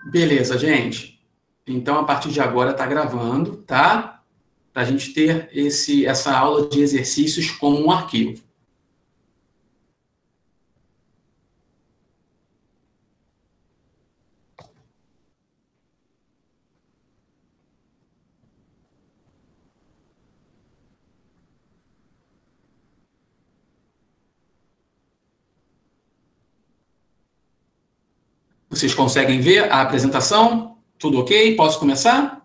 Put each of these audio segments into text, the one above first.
Beleza, gente. Então, a partir de agora está gravando, tá? Para a gente ter essa aula de exercícios como um arquivo. Vocês conseguem ver a apresentação? Tudo ok? Posso começar?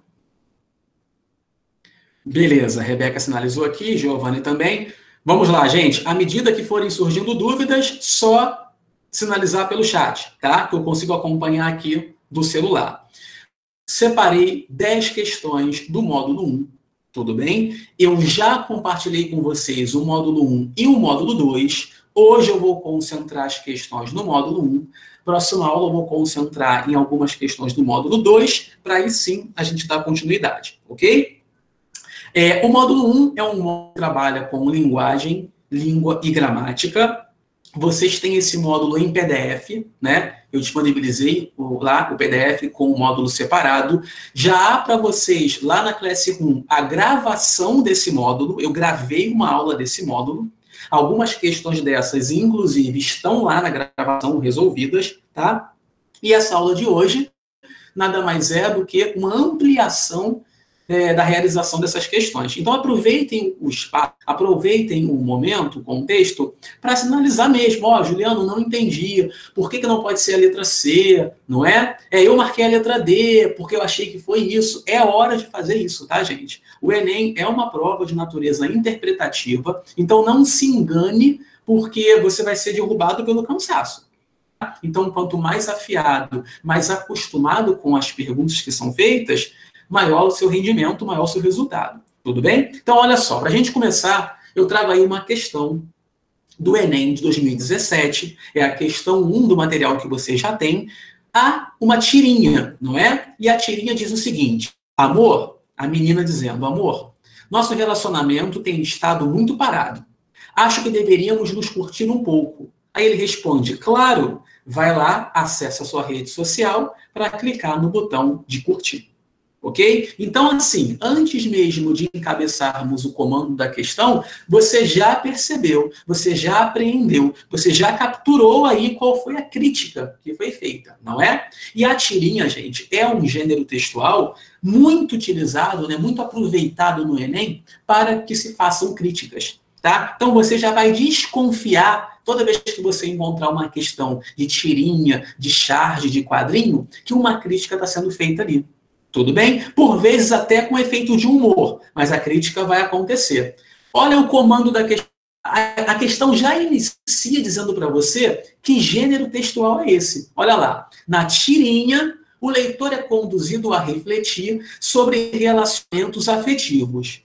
Beleza, Rebeca sinalizou aqui, Giovanni também. Vamos lá, gente. À medida que forem surgindo dúvidas, só sinalizar pelo chat, tá? Que eu consigo acompanhar aqui do celular. Separei 10 questões do módulo 1, tudo bem? Eu já compartilhei com vocês o módulo 1 e o módulo 2. Hoje eu vou concentrar as questões no módulo 1. Próxima aula eu vou concentrar em algumas questões do módulo 2, para aí sim a gente dar continuidade, ok? O módulo 1 é um módulo que trabalha com linguagem, língua e gramática. Vocês têm esse módulo em PDF, né? Eu disponibilizei lá o PDF com o módulo separado. Já há para vocês, lá na Classroom, a gravação desse módulo. Eu gravei uma aula desse módulo. Algumas questões dessas, inclusive, estão lá na gravação resolvidas, tá? E essa aula de hoje nada mais é do que uma ampliação da realização dessas questões. Então, aproveitem o espaço, aproveitem o momento, o contexto, para sinalizar mesmo, Juliano, não entendi, por que não pode ser a letra C, não é? Eu marquei a letra D, porque eu achei que foi isso. É hora de fazer isso, tá, gente? O Enem é uma prova de natureza interpretativa, então não se engane, porque você vai ser derrubado pelo cansaço. Então, quanto mais afiado, mais acostumado com as perguntas que são feitas, maior o seu rendimento, maior o seu resultado. Tudo bem? Então, olha só, para a gente começar, eu trago aí uma questão do Enem de 2017, é a questão 1 do material que você já tem, há uma tirinha, não é? E a tirinha diz o seguinte, amor, a menina dizendo, amor, nosso relacionamento tem estado muito parado. Acho que deveríamos nos curtir um pouco. Aí ele responde, claro, vai lá, acessa a sua rede social para clicar no botão de curtir. Ok? Então, assim, antes mesmo de encabeçarmos o comando da questão, você já percebeu, você já apreendeu, você já capturou aí qual foi a crítica que foi feita, não é? E a tirinha, gente, é um gênero textual muito utilizado, né, muito aproveitado no Enem para que se façam críticas, tá? Então, você já vai desconfiar toda vez que você encontrar uma questão de tirinha, de charge, de quadrinho, que uma crítica está sendo feita ali. Tudo bem? Por vezes até com efeito de humor, mas a crítica vai acontecer. Olha o comando da questão. A questão já inicia dizendo para você que gênero textual é esse. Olha lá. Na tirinha, o leitor é conduzido a refletir sobre relacionamentos afetivos.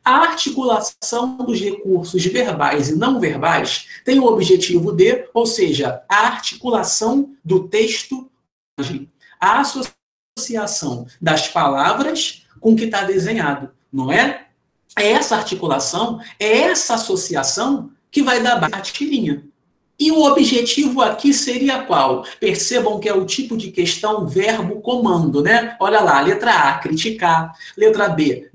A articulação dos recursos verbais e não verbais tem o objetivo de, ou seja, a articulação do texto, a associação das palavras com o que está desenhado, não é? É essa articulação, é essa associação que vai dar base à tirinha. E o objetivo aqui seria qual? Percebam que é o tipo de questão verbo-comando, né? Olha lá, letra A, criticar, letra B,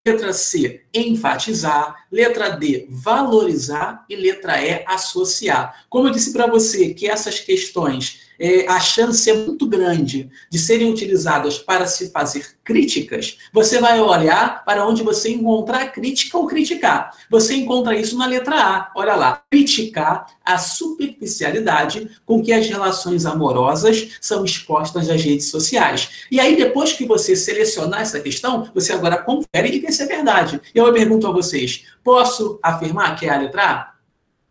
letra C, enfatizar, letra D, valorizar e letra E, associar. Como eu disse para você que essas questões, a chance é muito grande de serem utilizadas para se fazer críticas, você vai olhar para onde você encontrar crítica ou criticar. Você encontra isso na letra A. Olha lá, criticar a superficialidade com que as relações amorosas são expostas nas redes sociais. E aí, depois que você selecionar essa questão, você agora confere e vê se é verdade. Eu pergunto a vocês, posso afirmar que é a letra A?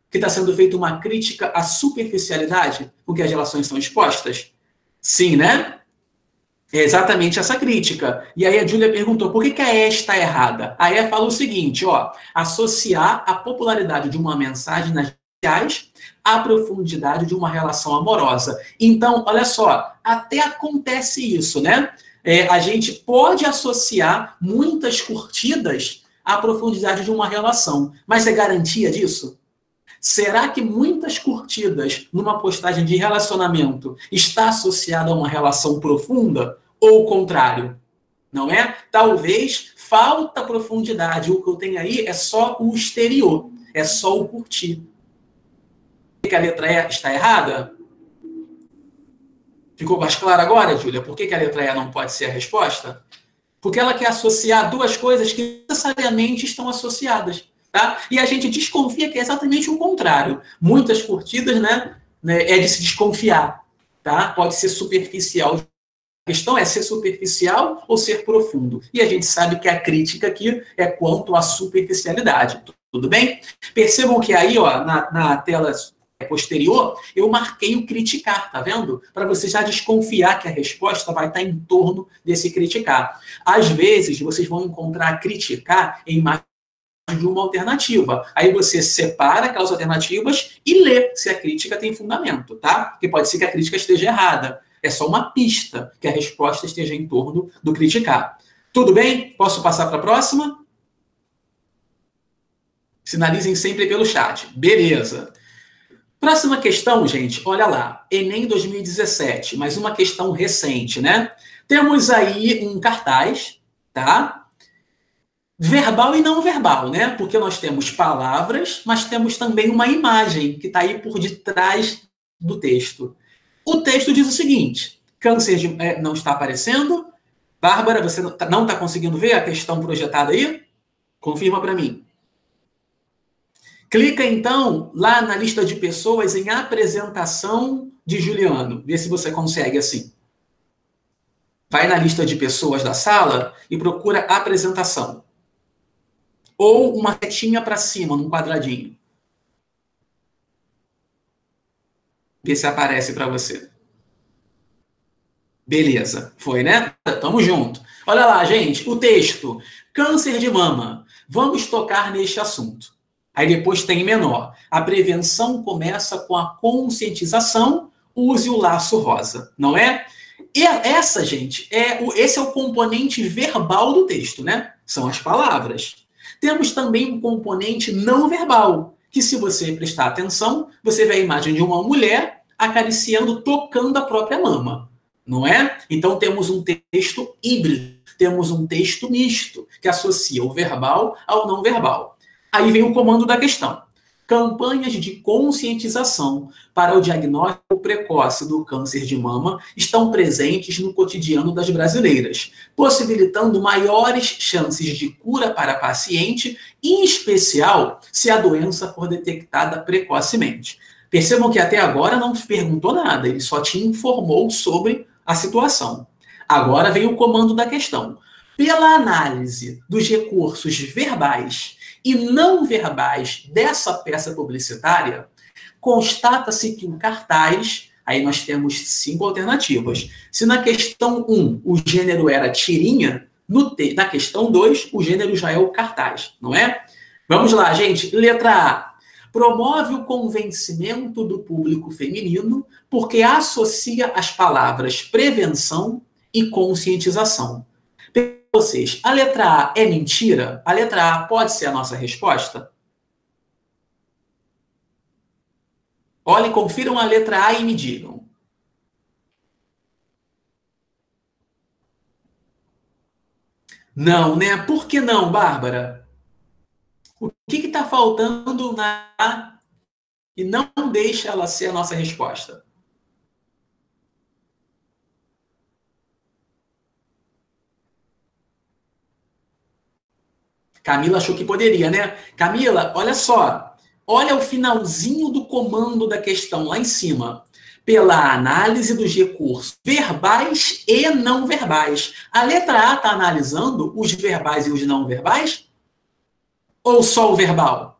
Que está sendo feita uma crítica à superficialidade com que as relações são expostas? Sim, né? É exatamente essa crítica. E aí a Júlia perguntou, por que a E está errada? A E fala o seguinte, associar a popularidade de uma mensagem nas redes sociais à profundidade de uma relação amorosa. Então, olha só, até acontece isso, né? A gente pode associar muitas curtidas à profundidade de uma relação, mas é garantia disso? Será que muitas curtidas numa postagem de relacionamento está associada a uma relação profunda ou o contrário? Não é? Talvez falta profundidade. O que eu tenho aí é só o exterior, é só o curtir. Que a letra E está errada? Ficou mais claro agora, Júlia? Por que a letra E não pode ser a resposta? Porque ela quer associar duas coisas que necessariamente estão associadas. Tá? E a gente desconfia que é exatamente o contrário. Muitas curtidas, né, é de se desconfiar. Tá? Pode ser superficial. A questão é ser superficial ou ser profundo. E a gente sabe que a crítica aqui é quanto à superficialidade. Tudo bem? Percebam que aí, ó, na tela posterior, eu marquei o criticar, tá vendo? Para você já desconfiar que a resposta vai estar em torno desse criticar. Às vezes, vocês vão encontrar criticar em mais de uma alternativa. Aí você separa aquelas alternativas e lê se a crítica tem fundamento, tá? Porque pode ser que a crítica esteja errada. É só uma pista que a resposta esteja em torno do criticar. Tudo bem? Posso passar para a próxima? Sinalizem sempre pelo chat. Beleza. Próxima questão, gente, olha lá. Enem 2017, mais uma questão recente, né? Temos aí um cartaz, tá? Verbal e não verbal, né? Porque nós temos palavras, mas temos também uma imagem que está aí por detrás do texto. O texto diz o seguinte: câncer de... não está aparecendo? Bárbara, você não está conseguindo ver a questão projetada aí? Confirma para mim. Clica, então, lá na lista de pessoas em apresentação de Juliano. Vê se você consegue assim. Vai na lista de pessoas da sala e procura apresentação. Ou uma setinha para cima, num quadradinho. Vê se aparece para você. Beleza, foi, né? Tamo junto. Olha lá, gente, o texto. Câncer de mama. Vamos tocar neste assunto. Aí depois tem menor. A prevenção começa com a conscientização, use o laço rosa, não é? E essa, gente, esse é o componente verbal do texto, né? São as palavras. Temos também um componente não verbal, que se você prestar atenção, você vê a imagem de uma mulher acariciando, tocando a própria mama, não é? Então temos um texto híbrido, temos um texto misto, que associa o verbal ao não verbal. Aí vem o comando da questão. Campanhas de conscientização para o diagnóstico precoce do câncer de mama estão presentes no cotidiano das brasileiras, possibilitando maiores chances de cura para a paciente, em especial se a doença for detectada precocemente. Percebam que até agora não perguntou nada, ele só te informou sobre a situação. Agora vem o comando da questão. Pela análise dos recursos verbais e não verbais dessa peça publicitária, constata-se que o cartaz, aí nós temos 5 alternativas. Se na questão 1 o gênero era tirinha, na questão 2 o gênero já é o cartaz, não é? Vamos lá, gente. Letra A. Promove o convencimento do público feminino porque associa as palavras prevenção e conscientização. Vocês, a letra A é mentira? A letra A pode ser a nossa resposta? Olhem, confiram a letra A e me digam. Não, né? Por que não, Bárbara? O que está faltando na A e não deixa ela ser a nossa resposta? Camila achou que poderia, né? Camila, olha só. Olha o finalzinho do comando da questão lá em cima. Pela análise dos recursos verbais e não verbais. A letra A está analisando os verbais e os não verbais? Ou só o verbal?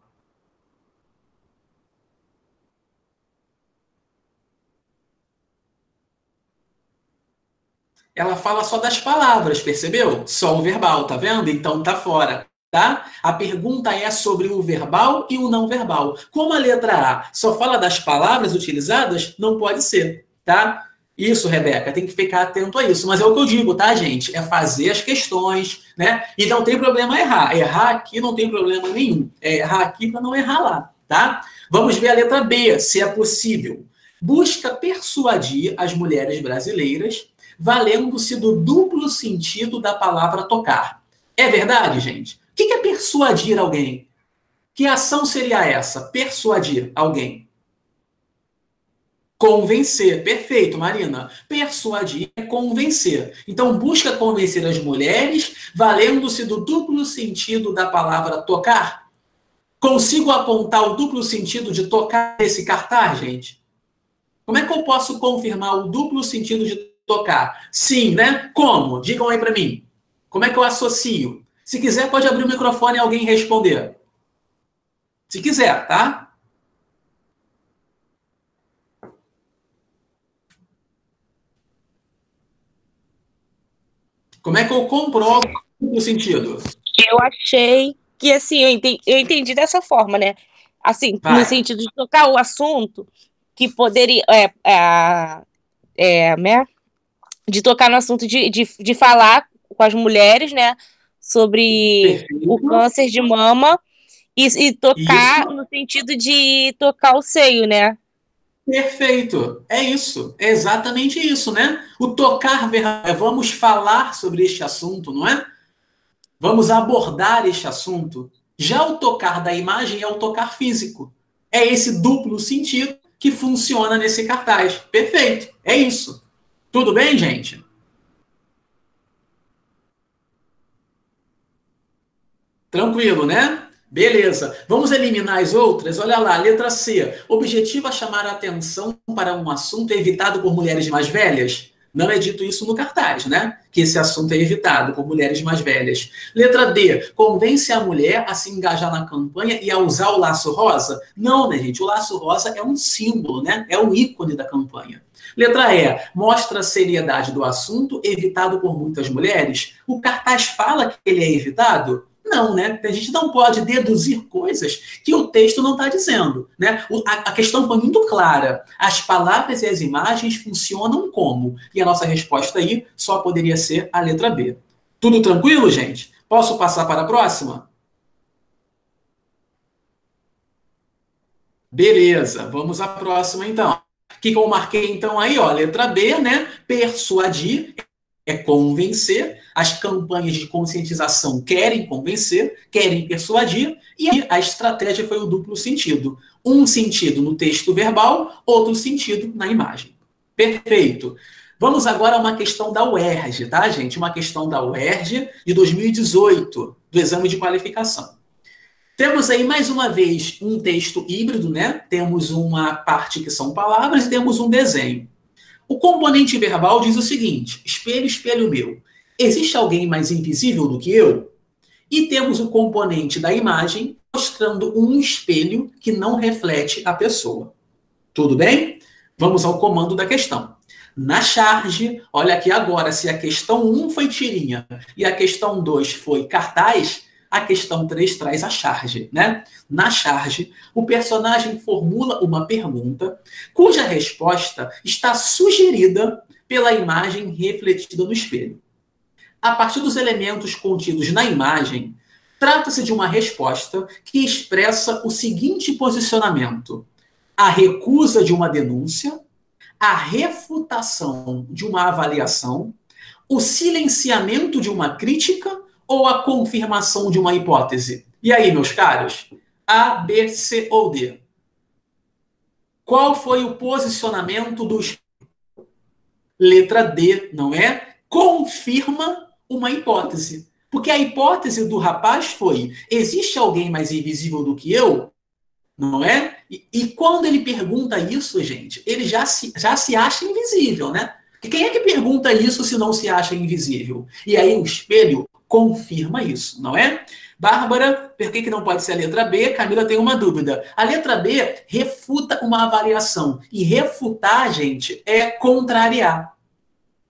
Ela fala só das palavras, percebeu? Só o verbal, tá vendo? Então tá fora. Tá? A pergunta é sobre o verbal e o não verbal. Como a letra A só fala das palavras utilizadas, não pode ser, tá? Isso, Rebeca, tem que ficar atento a isso. Mas é o que eu digo, tá, gente? É fazer as questões, né? E não tem problema errar. Errar aqui não tem problema nenhum. É errar aqui para não errar lá, tá? Vamos ver a letra B, se é possível. Busca persuadir as mulheres brasileiras valendo-se do duplo sentido da palavra tocar. É verdade, gente? O que é persuadir alguém? Que ação seria essa? Persuadir alguém. Convencer. Perfeito, Marina. Persuadir é convencer. Então, busca convencer as mulheres valendo-se do duplo sentido da palavra tocar. Consigo apontar o duplo sentido de tocar nesse cartaz, gente? Como é que eu posso confirmar o duplo sentido de tocar? Sim, né? Como? Digam aí para mim. Como é que eu associo? Se quiser, pode abrir o microfone e alguém responder. Se quiser, tá? Como é que eu comprovo o duplo sentido? Eu achei que, assim, eu entendi dessa forma, né? Assim, no Vai. sentido de tocar o assunto que poderia, né? De tocar no assunto de falar com as mulheres, né? Sobre o Perfeito. câncer de mama e tocar Isso. no sentido de tocar o seio, né? Perfeito. É isso. É exatamente isso, né? O tocar vamos falar sobre este assunto, não é? Vamos abordar este assunto. Já o tocar da imagem é o tocar físico. É esse duplo sentido que funciona nesse cartaz. Perfeito. É isso. Tudo bem, gente? Tranquilo, né? Beleza. Vamos eliminar as outras? Olha lá, letra C. Objetivo a chamar a atenção para um assunto evitado por mulheres mais velhas? Não é dito isso no cartaz, né? Que esse assunto é evitado por mulheres mais velhas. Letra D. Convence a mulher a se engajar na campanha e a usar o laço rosa? Não, né, gente? O laço rosa é um símbolo, né? É um ícone da campanha. Letra E. Mostra a seriedade do assunto evitado por muitas mulheres? O cartaz fala que ele é evitado? Não, né? A gente não pode deduzir coisas que o texto não está dizendo, né? A questão foi muito clara. As palavras e as imagens funcionam como? E a nossa resposta aí só poderia ser a letra B. Tudo tranquilo, gente? Posso passar para a próxima? Beleza, vamos à próxima então. O que eu marquei então aí, ó, letra B, né? Persuadir é convencer, as campanhas de conscientização querem convencer, querem persuadir, e aí a estratégia foi o duplo sentido. Um sentido no texto verbal, outro sentido na imagem. Perfeito. Vamos agora a uma questão da UERJ, tá, gente? Uma questão da UERJ de 2018, do exame de qualificação. Temos aí, mais uma vez, um texto híbrido, né? Temos uma parte que são palavras e temos um desenho. O componente verbal diz o seguinte: espelho, espelho meu. Existe alguém mais invisível do que eu? E temos o componente da imagem mostrando um espelho que não reflete a pessoa. Tudo bem? Vamos ao comando da questão. Na charge, olha aqui agora, se a questão 1 foi tirinha e a questão 2 foi cartaz, a questão 3 traz a charge, né? Na charge, o personagem formula uma pergunta cuja resposta está sugerida pela imagem refletida no espelho. A partir dos elementos contidos na imagem, trata-se de uma resposta que expressa o seguinte posicionamento: a recusa de uma denúncia, a refutação de uma avaliação, o silenciamento de uma crítica ou a confirmação de uma hipótese? E aí, meus caros? A, B, C ou D? Qual foi o posicionamento do letra D, não é? Confirma uma hipótese. Porque a hipótese do rapaz foi: existe alguém mais invisível do que eu? Não é? E quando ele pergunta isso, gente, ele já se acha invisível, né? Porque quem é que pergunta isso se não se acha invisível? E aí o espelho confirma isso, não é? Bárbara, por que não pode ser a letra B? Camila tem uma dúvida. A letra B refuta uma avaliação. E refutar, gente, é contrariar.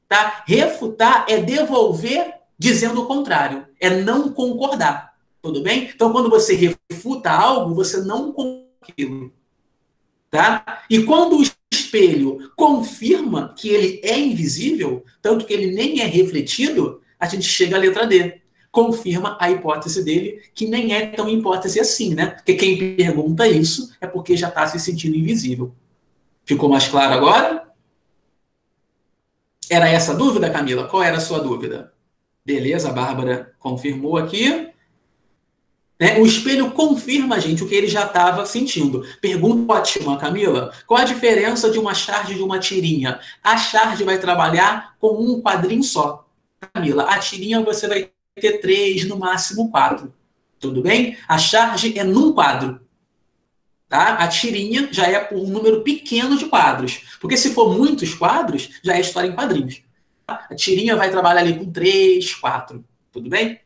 Tá? Refutar é devolver dizendo o contrário. É não concordar. Tudo bem? Então, quando você refuta algo, você não concorda com aquilo. Tá? E quando o espelho confirma que ele é invisível, tanto que ele nem é refletido, a gente chega à letra D. confirma a hipótese dele, que nem é tão hipótese assim, né? Porque quem pergunta isso é porque já está se sentindo invisível. Ficou mais claro agora? Era essa a dúvida, Camila? Qual era a sua dúvida? Beleza, a Bárbara confirmou aqui. O espelho confirma, gente, o que ele já estava sentindo. Pergunta ótima, Camila. Qual a diferença de uma charge e de uma tirinha? A charge vai trabalhar com um quadrinho só. Camila, a tirinha você vai ter 3, no máximo 4. Tudo bem? A charge é num quadro. Tá? A tirinha já é por um número pequeno de quadros. Porque se for muitos quadros, já é história em quadrinhos. A tirinha vai trabalhar ali com 3, 4. Tudo bem?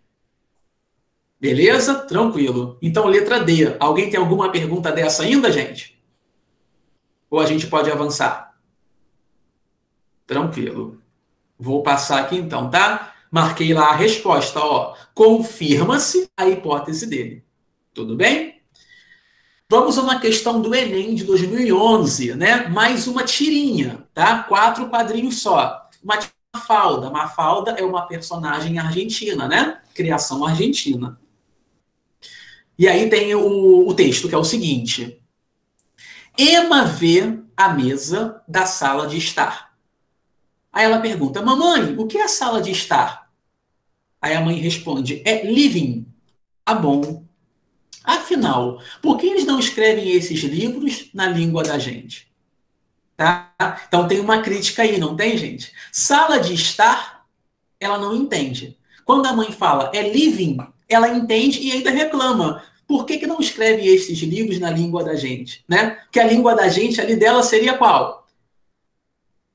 Beleza? Tranquilo. Então, letra D. Alguém tem alguma pergunta dessa ainda, gente? Ou a gente pode avançar? Tranquilo. Vou passar aqui então, tá? Marquei lá a resposta, ó. Confirma-se a hipótese dele. Tudo bem? Vamos a uma questão do Enem de 2011, né? Mais uma tirinha, tá? 4 quadrinhos só. Uma Mafalda. Mafalda é uma personagem argentina, né? Criação argentina. E aí tem o texto, que é o seguinte. Emma vê a mesa da sala de estar. Aí ela pergunta, mamãe, o que é a sala de estar? Aí a mãe responde, é living. Ah, bom. Afinal, por que eles não escrevem esses livros na língua da gente? Tá? Então tem uma crítica aí, não tem, gente? Sala de estar, ela não entende. Quando a mãe fala é living, ela entende e ainda reclama. Por que não escreve esses livros na língua da gente? Né? Porque a língua da gente ali dela seria qual?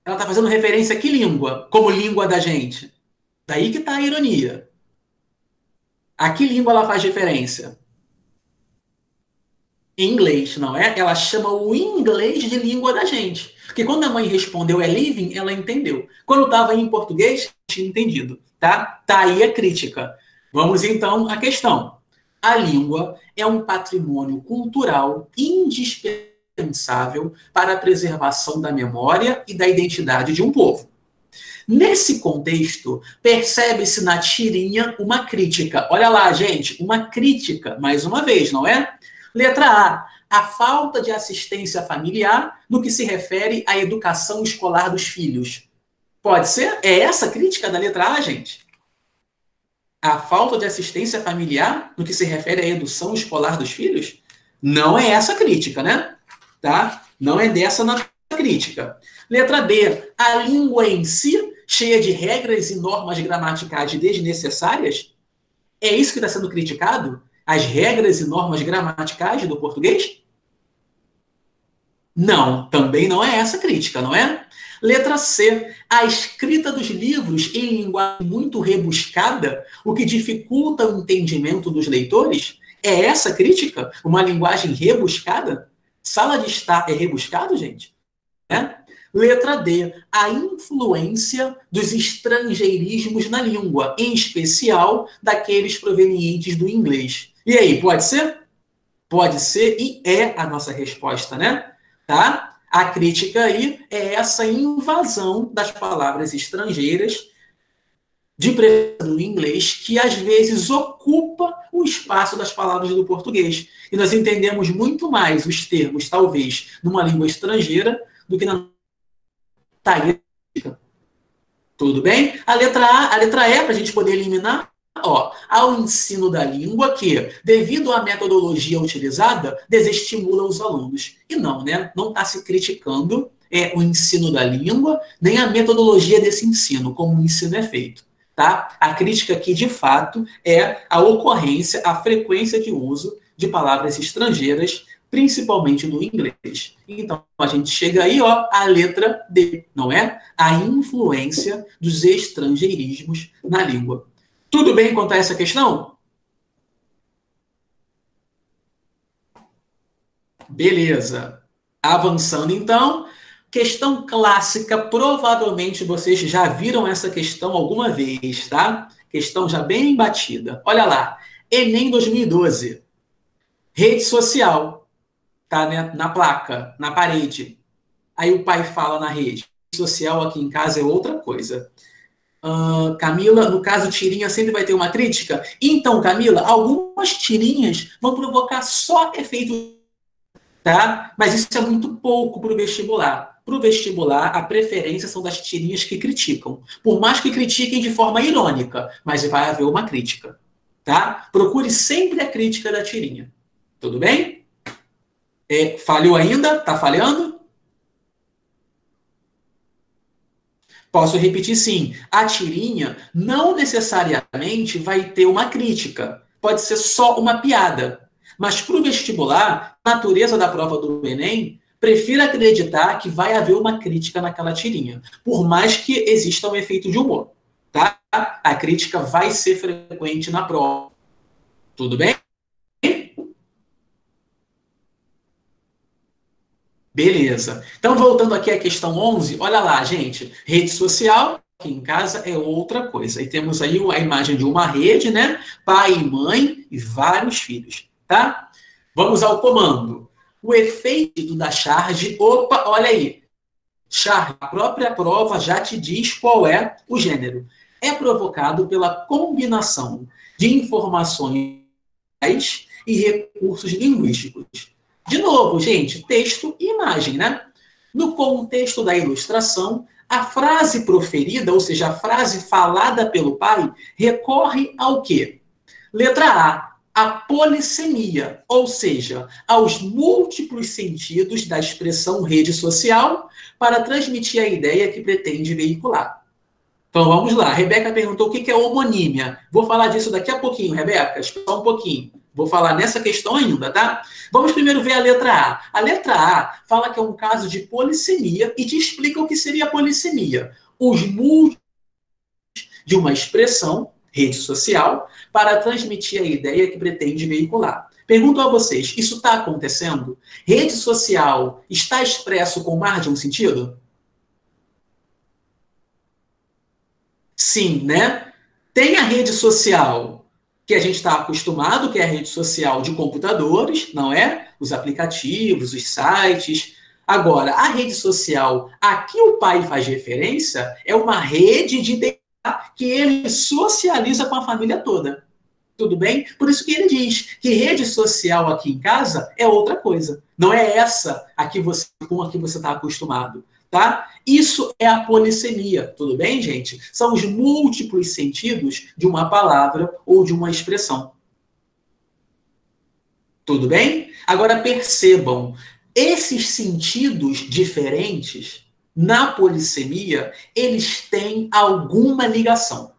Ela está fazendo referência a que língua? Como língua da gente? Daí que está a ironia. A que língua ela faz referência? Em inglês, não é? Ela chama o inglês de língua da gente. Porque quando a mãe respondeu é living, ela entendeu. Quando estava em português, tinha entendido. Tá? Tá aí a crítica. Vamos então à questão. A língua é um patrimônio cultural indispensável para a preservação da memória e da identidade de um povo. Nesse contexto, percebe-se na tirinha uma crítica. Olha lá, gente, uma crítica, mais uma vez, não é? Letra A. A falta de assistência familiar no que se refere à educação escolar dos filhos. Pode ser? É essa a crítica da letra A, gente? A falta de assistência familiar no que se refere à educação escolar dos filhos? Não é essa a crítica, né? Tá? Não é dessa na crítica. Letra B. A língua em si, cheia de regras e normas gramaticais desnecessárias? É isso que está sendo criticado? As regras e normas gramaticais do português? Não, também não é essa a crítica, não é? Letra C. A escrita dos livros em linguagem muito rebuscada, o que dificulta o entendimento dos leitores? É essa a crítica? Uma linguagem rebuscada? Sala de estar é rebuscado, gente? É? Letra D. A influência dos estrangeirismos na língua, em especial daqueles provenientes do inglês. E aí, pode ser? Pode ser e é a nossa resposta, né? Tá? A crítica aí é essa invasão das palavras estrangeiras, de preferência no inglês, que às vezes ocupa o espaço das palavras do português. E nós entendemos muito mais os termos, talvez, numa língua estrangeira, do que na Tudo bem? A letra E, para a gente poder eliminar, ó, ao ensino da língua que, devido à metodologia utilizada, desestimula os alunos. E não, né? Não está se criticando o ensino da língua, nem a metodologia desse ensino, como o ensino é feito. Tá? A crítica aqui, de fato, é a ocorrência, a frequência de uso de palavras estrangeiras, principalmente do inglês. Então, a gente chega aí, ó, à letra D, não é? A influência dos estrangeirismos na língua. Tudo bem quanto a essa questão? Beleza. Avançando, então. Questão clássica, provavelmente vocês já viram essa questão alguma vez, tá? Questão já bem batida. Olha lá. Enem 2012. Rede social. Tá, né? Na placa, na parede. Aí o pai fala na rede. Rede social aqui em casa é outra coisa. Camila, no caso tirinha sempre vai ter uma crítica? Então, Camila, algumas tirinhas vão provocar só efeito, tá? Mas isso é muito pouco para o vestibular. Para o vestibular, a preferência são das tirinhas que criticam. Por mais que critiquem de forma irônica, mas vai haver uma crítica, tá? Procure sempre a crítica da tirinha. Tudo bem? Falhou ainda? Tá falhando? Posso repetir sim. A tirinha não necessariamente vai ter uma crítica. Pode ser só uma piada. Mas para o vestibular, a natureza da prova do Enem, prefiro acreditar que vai haver uma crítica naquela tirinha. Por mais que exista um efeito de humor. Tá? A crítica vai ser frequente na prova. Tudo bem? Beleza. Então, voltando aqui à questão 11, olha lá, gente. Rede social, aqui em casa, é outra coisa. E temos aí a imagem de uma rede, né? Pai e mãe e vários filhos, tá? Vamos ao comando. O efeito da charge, opa, olha aí. Charge, a própria prova já te diz qual é o gênero. É provocado pela combinação de informações e recursos linguísticos. De novo, gente, texto e imagem, né? No contexto da ilustração, a frase proferida, ou seja, a frase falada pelo pai, recorre ao quê? Letra A polissemia, ou seja, aos múltiplos sentidos da expressão rede social para transmitir a ideia que pretende veicular. Então vamos lá. A Rebeca perguntou o que é homonímia. Vou falar disso daqui a pouquinho, Rebeca. Espera um pouquinho. Vou falar nessa questão ainda, tá? Vamos primeiro ver a letra A. A letra A fala que é um caso de polissemia e te explica o que seria polissemia. Os múltiplos de uma expressão, rede social, para transmitir a ideia que pretende veicular. Pergunto a vocês, isso está acontecendo? Rede social está expresso com mais de um sentido? Sim, né? Tem a rede social que a gente está acostumado, que é a rede social de computadores, não é? Os aplicativos, os sites. Agora, a rede social a que o pai faz referência é uma rede de data que ele socializa com a família toda. Tudo bem? Por isso que ele diz que rede social aqui em casa é outra coisa. Não é essa com a que você está acostumado. Tá? Isso é a polissemia, tudo bem, gente? São os múltiplos sentidos de uma palavra ou de uma expressão. Tudo bem? Agora percebam, esses sentidos diferentes, na polissemia, eles têm alguma ligação.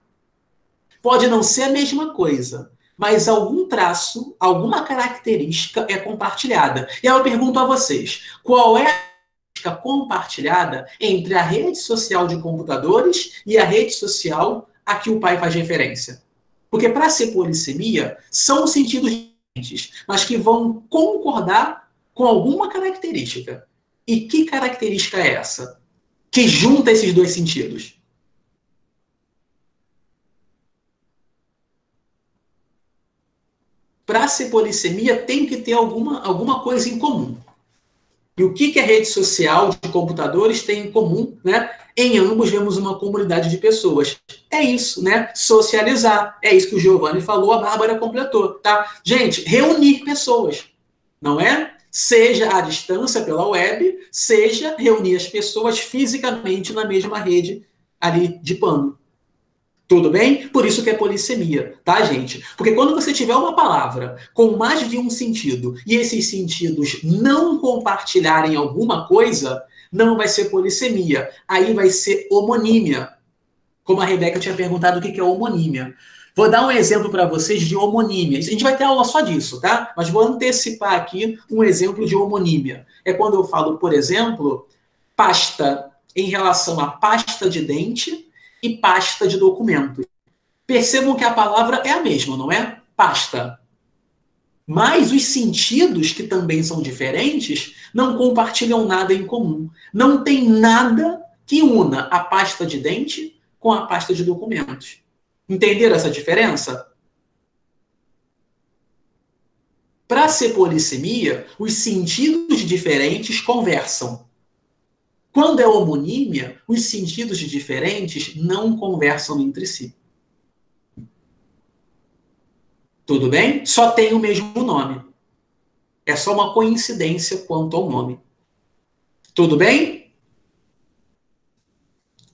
Pode não ser a mesma coisa, mas algum traço, alguma característica é compartilhada. E aí eu pergunto a vocês, qual é a compartilhada entre a rede social de computadores e a rede social a que o pai faz referência? Porque para ser polissemia, são sentidos diferentes, mas que vão concordar com alguma característica. E que característica é essa? Que junta esses dois sentidos? Para ser polissemia, tem que ter alguma coisa em comum. E o que a rede social de computadores tem em comum, né? Em ambos vemos uma comunidade de pessoas. É isso, né? Socializar. É isso que o Giovanni falou, a Bárbara completou, tá? Gente, reunir pessoas, não é? Seja à distância pela web, seja reunir as pessoas fisicamente na mesma rede ali de pano. Tudo bem? Por isso que é polissemia, tá, gente? Porque quando você tiver uma palavra com mais de um sentido e esses sentidos não compartilharem alguma coisa, não vai ser polissemia. Aí vai ser homonímia. Como a Rebeca tinha perguntado o que é homonímia. Vou dar um exemplo para vocês de homonímia. A gente vai ter aula só disso, tá? Mas vou antecipar aqui um exemplo de homonímia. É quando eu falo, por exemplo, pasta em relação à pasta de dente e pasta de documentos. Percebam que a palavra é a mesma, não é? Pasta. Mas os sentidos, que também são diferentes, não compartilham nada em comum. Não tem nada que una a pasta de dente com a pasta de documentos. Entenderam essa diferença? Para ser polissemia, os sentidos diferentes conversam. Quando é homonímia, os sentidos diferentes não conversam entre si. Tudo bem? Só tem o mesmo nome. É só uma coincidência quanto ao nome. Tudo bem?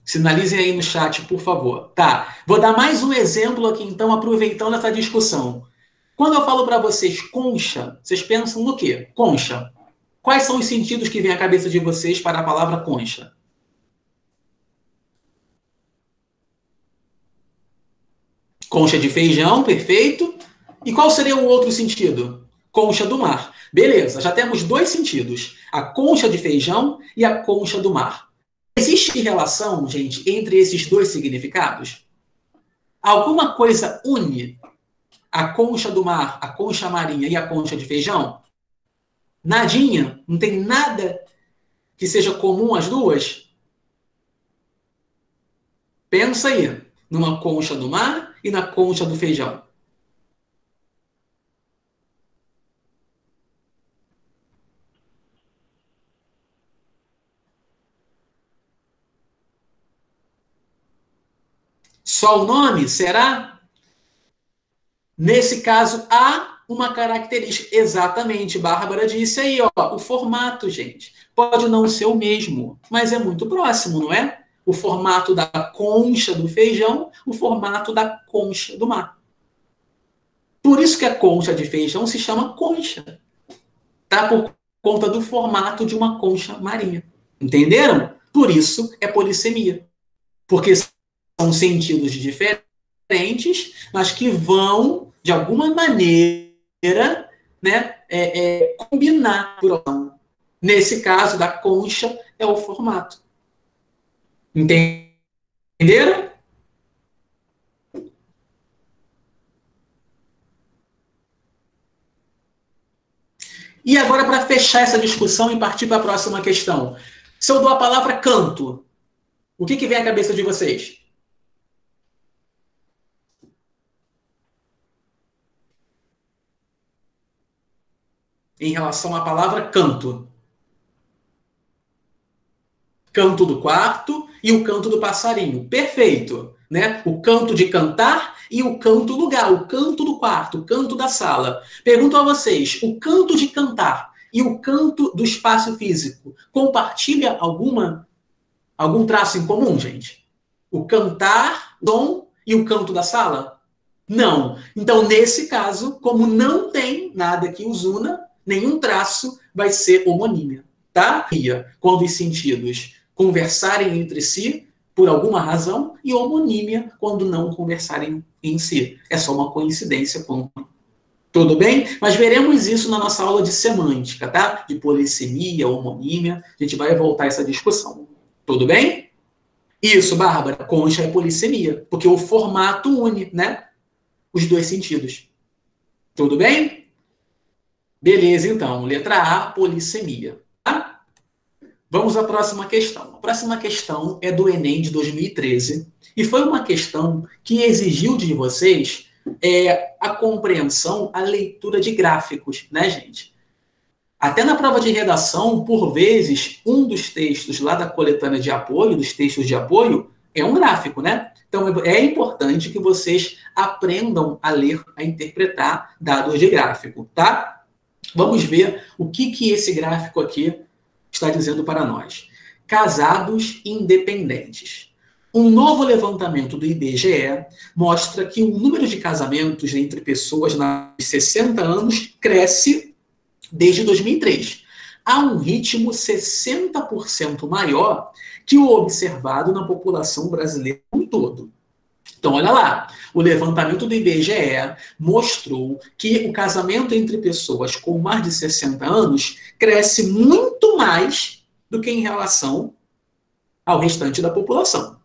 Sinalizem aí no chat, por favor. Tá. Vou dar mais um exemplo aqui, então, aproveitando essa discussão. Quando eu falo para vocês concha, vocês pensam no quê? Concha. Quais são os sentidos que vêm à cabeça de vocês para a palavra concha? Concha de feijão, perfeito. E qual seria o outro sentido? Concha do mar. Beleza, já temos dois sentidos. A concha de feijão e a concha do mar. Existe relação, gente, entre esses dois significados? Alguma coisa une a concha do mar, a concha marinha e a concha de feijão? Nadinha? Não tem nada que seja comum às duas? Pensa aí, numa concha do mar e na concha do feijão. Só o nome? Será? Nesse caso, há uma característica. Exatamente, Bárbara disse aí, ó, o formato, gente. Pode não ser o mesmo, mas é muito próximo, não é? O formato da concha do feijão, o formato da concha do mar. Por isso que a concha de feijão se chama concha. Tá? Por conta do formato de uma concha marinha. Entenderam? Por isso é polissemia. Porque são sentidos diferentes, mas que vão, de alguma maneira, né, combinar. Nesse caso, da concha, é o formato. Entenderam? E agora, para fechar essa discussão e partir para a próxima questão. Se eu dou a palavra canto, o que vem à cabeça de vocês? Em relação à palavra canto. Canto do quarto e o canto do passarinho. Perfeito. Né? O canto de cantar e o canto lugar, o canto do quarto, o canto da sala. Pergunto a vocês, o canto de cantar e o canto do espaço físico compartilha algum traço em comum, gente? O cantar, dom e o canto da sala? Não. Então, nesse caso, como não tem nada que os una, nenhum traço vai ser homonímia, tá? Quando os sentidos conversarem entre si, por alguma razão, e homonímia quando não conversarem em si. É só uma coincidência. Tudo bem? Mas veremos isso na nossa aula de semântica, tá? De polissemia, homonímia. A gente vai voltar a essa discussão. Tudo bem? Isso, Bárbara. Concha é polissemia, porque o formato une, né? Os dois sentidos. Tudo bem? Beleza, então. Letra A, polissemia. Tá? Vamos à próxima questão. A próxima questão é do Enem de 2013 e foi uma questão que exigiu de vocês a compreensão, a leitura de gráficos, né, gente? Até na prova de redação, por vezes, um dos textos lá da coletânea de apoio, dos textos de apoio, é um gráfico, né? Então, é importante que vocês aprendam a ler, a interpretar dados de gráfico, tá? Vamos ver o que esse gráfico aqui está dizendo para nós. Casados independentes. Um novo levantamento do IBGE mostra que o número de casamentos entre pessoas de 60 anos cresce desde 2003, a um ritmo 60% maior que o observado na população brasileira como um todo. Então, olha lá, o levantamento do IBGE mostrou que o casamento entre pessoas com mais de 60 anos cresce muito mais do que em relação ao restante da população.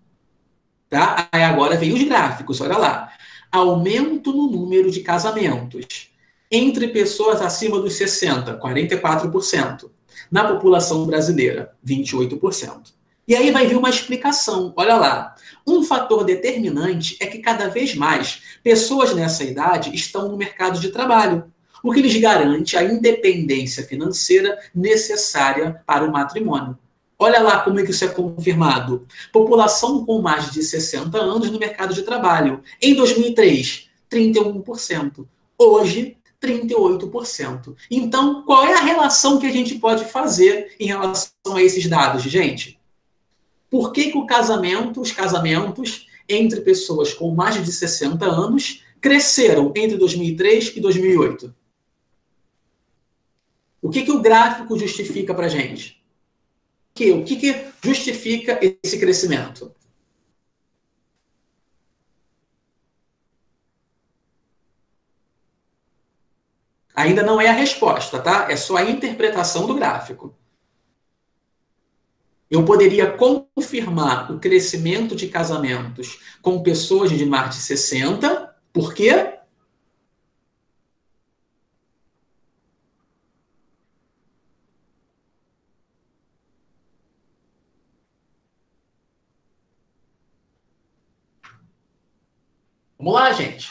Tá? Aí agora vem os gráficos, olha lá. Aumento no número de casamentos entre pessoas acima dos 60, 44%. Na população brasileira, 28%. E aí vai vir uma explicação. Olha lá. Um fator determinante é que cada vez mais pessoas nessa idade estão no mercado de trabalho, o que lhes garante a independência financeira necessária para o matrimônio. Olha lá como é que isso é confirmado. População com mais de 60 anos no mercado de trabalho. Em 2003, 31%. Hoje, 38%. Então, qual é a relação que a gente pode fazer em relação a esses dados, gente? Por que que os casamentos entre pessoas com mais de 60 anos cresceram entre 2003 e 2008? O que que o gráfico justifica para a gente? O que justifica esse crescimento? Ainda não é a resposta, tá? É só a interpretação do gráfico. Eu poderia confirmar o crescimento de casamentos com pessoas de mais de 60. Por quê? Vamos lá, gente.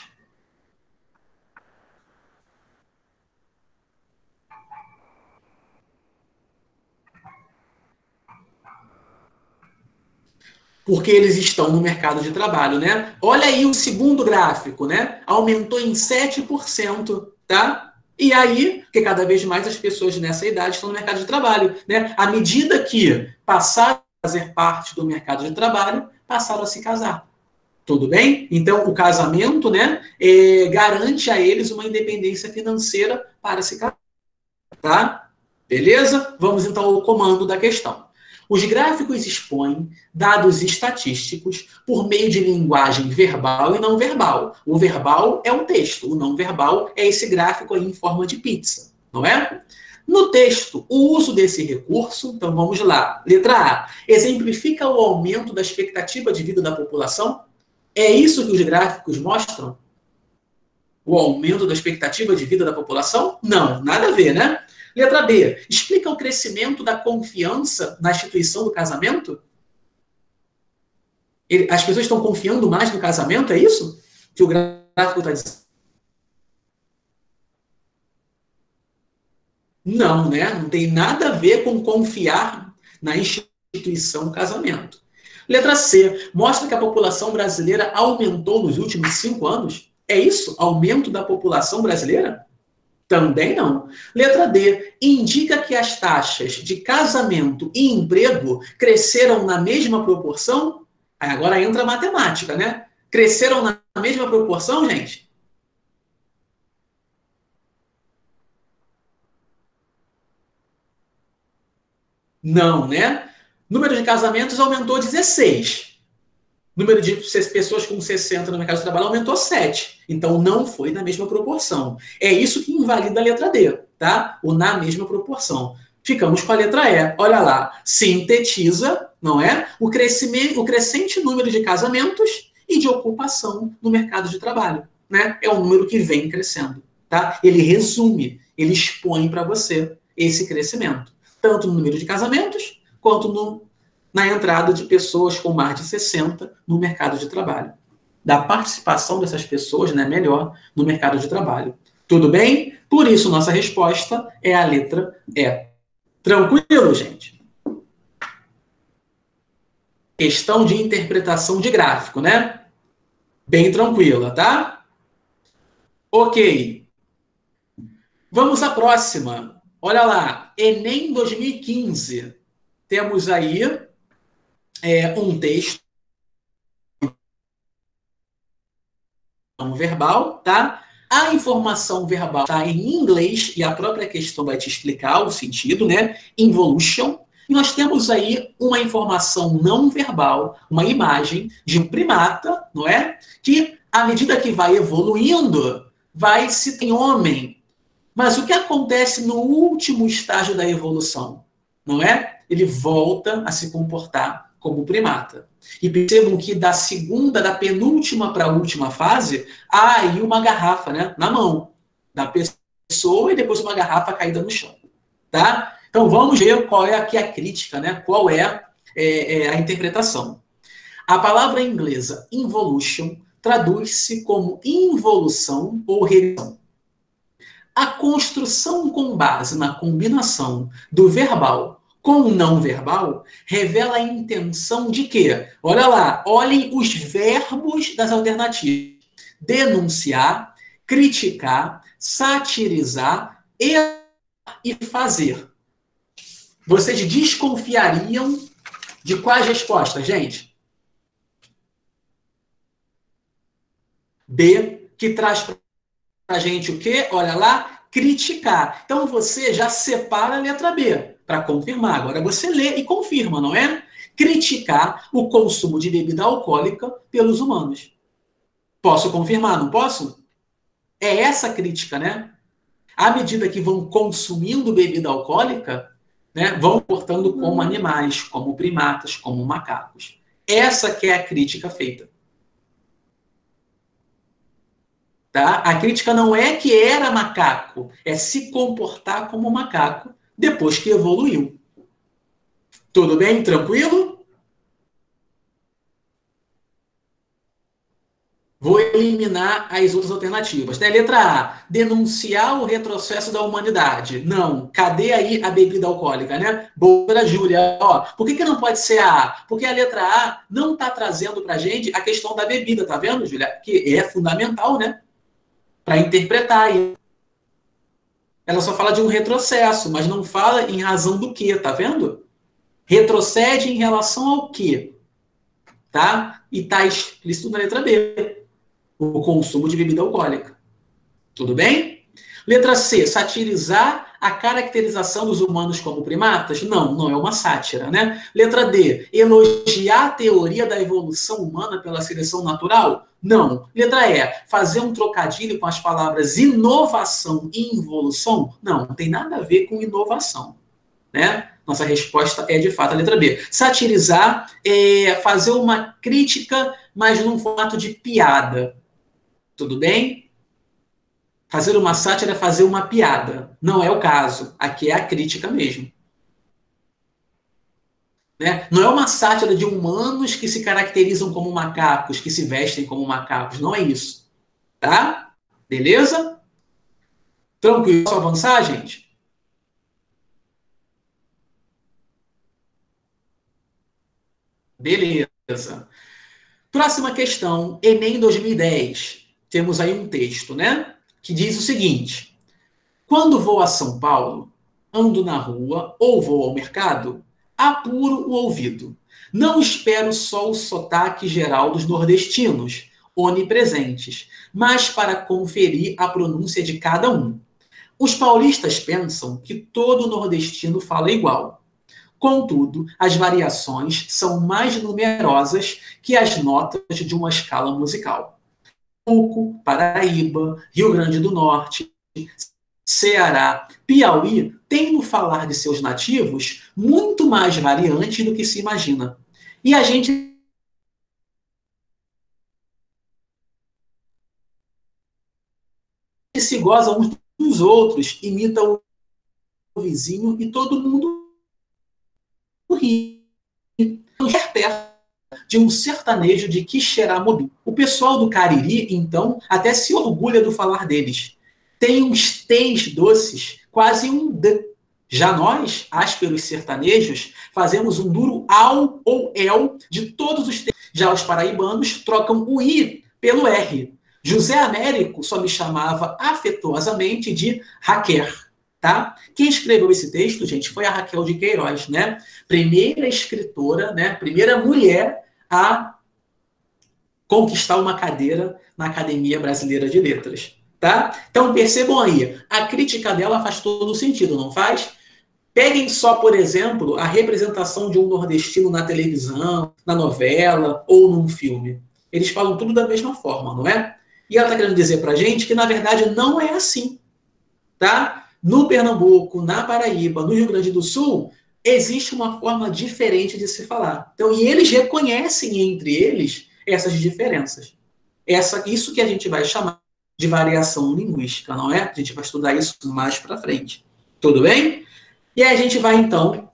Porque eles estão no mercado de trabalho, né? Olha aí o segundo gráfico, né? Aumentou em 7%, tá? E aí, porque cada vez mais as pessoas nessa idade estão no mercado de trabalho, né? À medida que passaram a fazer parte do mercado de trabalho, passaram a se casar. Tudo bem? Então, o casamento, né, garante a eles uma independência financeira para se casar, tá? Beleza? Vamos então ao comando da questão. Os gráficos expõem dados estatísticos por meio de linguagem verbal e não verbal. O verbal é o texto, o não verbal é esse gráfico aí em forma de pizza, não é? No texto, o uso desse recurso, então vamos lá. Letra A, exemplifica o aumento da expectativa de vida da população? É isso que os gráficos mostram? O aumento da expectativa de vida da população? Não, nada a ver, né? Letra B, explica o crescimento da confiança na instituição do casamento? As pessoas estão confiando mais no casamento, é isso que o gráfico está dizendo? Não, né? Não tem nada a ver com confiar na instituição casamento. Letra C, mostra que a população brasileira aumentou nos últimos 5 anos? É isso? Aumento da população brasileira? Também não. Letra D, indica que as taxas de casamento e emprego cresceram na mesma proporção? Aí agora entra a matemática, né? Cresceram na mesma proporção, gente? Não, né? Número de casamentos aumentou 16. Número de pessoas com 60 no mercado de trabalho aumentou 7. Então, não foi na mesma proporção. É isso que invalida a letra D, tá? O na mesma proporção. Ficamos com a letra E. Olha lá. Sintetiza, não é? O crescente número de casamentos e de ocupação no mercado de trabalho, né? É um número que vem crescendo, tá? Ele resume, ele expõe para você esse crescimento, tanto no número de casamentos quanto na entrada de pessoas com mais de 60 no mercado de trabalho. Da participação dessas pessoas, né, melhor, no mercado de trabalho. Tudo bem? Por isso, nossa resposta é a letra E. Tranquilo, gente? Questão de interpretação de gráfico, né? Bem tranquila, tá? Ok. Vamos à próxima. Olha lá. Enem 2015. Temos aí um texto não verbal, tá? A informação verbal está em inglês e a própria questão vai te explicar o sentido, né? Involution. E nós temos aí uma informação não verbal, uma imagem de um primata, não é? Que, à medida que vai evoluindo, vai se ter homem. Mas o que acontece no último estágio da evolução? Não é? Ele volta a se comportar como primata. E percebam que da penúltima para a última fase, há aí uma garrafa, né, na mão da pessoa e depois uma garrafa caída no chão. Tá? Então vamos ver qual é aqui a crítica, né? Qual é a interpretação. A palavra inglesa involution traduz-se como involução ou regressão. A construção com base na combinação do verbal com o não verbal revela a intenção de quê? Olha lá, olhem os verbos das alternativas. Denunciar, criticar, satirizar e fazer. Vocês desconfiariam de quais respostas, gente? B, que traz para a gente o quê? Olha lá, criticar. Então você já separa a letra B para confirmar. Agora você lê e confirma, não é? Criticar o consumo de bebida alcoólica pelos humanos. Posso confirmar, não posso? É essa a crítica, né? À medida que vão consumindo bebida alcoólica, né, vão portando como animais, como primatas, como macacos. Essa que é a crítica feita. Tá? A crítica não é que era macaco, é se comportar como macaco depois que evoluiu. Tudo bem? Tranquilo? Vou eliminar as outras alternativas. Né? Letra A, denunciar o retrocesso da humanidade. Não. Cadê aí a bebida alcoólica, né? Boa, Júlia. Ó, por que não pode ser a A? Porque a letra A não está trazendo para a gente a questão da bebida, tá vendo, Júlia? Que é fundamental, né? Para interpretar aí. Ela só fala de um retrocesso, mas não fala em razão do quê, tá vendo? Retrocede em relação ao quê? Tá? E está explícito na letra B. O consumo de bebida alcoólica. Tudo bem? Letra C, satirizar a caracterização dos humanos como primatas? Não, não é uma sátira, né? Letra D, elogiar a teoria da evolução humana pela seleção natural? Não. Letra E, fazer um trocadilho com as palavras inovação e involução? Não, não tem nada a ver com inovação, né? Nossa resposta é, de fato, a letra B. Satirizar é fazer uma crítica, mas num formato de piada. Tudo bem? Fazer uma sátira é fazer uma piada. Não é o caso. Aqui é a crítica mesmo. Né? Não é uma sátira de humanos que se caracterizam como macacos, que se vestem como macacos. Não é isso. Tá? Beleza? Tranquilo. Posso avançar, gente? Beleza. Próxima questão, Enem 2010. Temos aí um texto, né? Que diz o seguinte: quando vou a São Paulo, ando na rua ou vou ao mercado, apuro o ouvido. Não espero só o sotaque geral dos nordestinos, onipresentes, mas para conferir a pronúncia de cada um. Os paulistas pensam que todo nordestino fala igual. Contudo, as variações são mais numerosas que as notas de uma escala musical. Pernambuco, Paraíba, Rio Grande do Norte, Ceará, Piauí têm no falar de seus nativos muito mais variantes do que se imagina. E a gente se goza uns dos outros, imita o vizinho e todo mundo ri. Perto de um sertanejo de Quixeramobim. O pessoal do Cariri, então, até se orgulha do falar deles. Tem uns T's doces, quase um D. Já nós, ásperos sertanejos, fazemos um duro AU ou EL de todos os T's. Já os paraibanos trocam o I pelo R. José Américo só me chamava afetuosamente de Raquer. Tá? Quem escreveu esse texto, gente, foi a Raquel de Queiroz, né? Primeira escritora, né? Primeira mulher a conquistar uma cadeira na Academia Brasileira de Letras, tá? Então percebam aí, a crítica dela faz todo sentido, não faz? Peguem só, por exemplo, a representação de um nordestino na televisão, na novela ou num filme. Eles falam tudo da mesma forma, não é? E ela está querendo dizer pra gente que, na verdade, não é assim, tá? No Pernambuco, na Paraíba, no Rio Grande do Sul, existe uma forma diferente de se falar. Então, e eles reconhecem entre eles essas diferenças. Isso que a gente vai chamar de variação linguística, não é? A gente vai estudar isso mais para frente. Tudo bem? E aí a gente vai, então,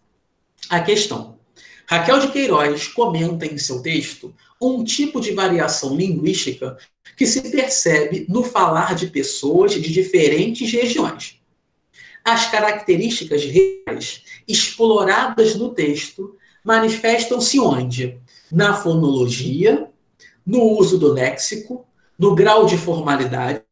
à questão. Raquel de Queiroz comenta em seu texto um tipo de variação linguística que se percebe no falar de pessoas de diferentes regiões. As características reais exploradas no texto manifestam-se onde? Na fonologia, no uso do léxico, no grau de formalidade,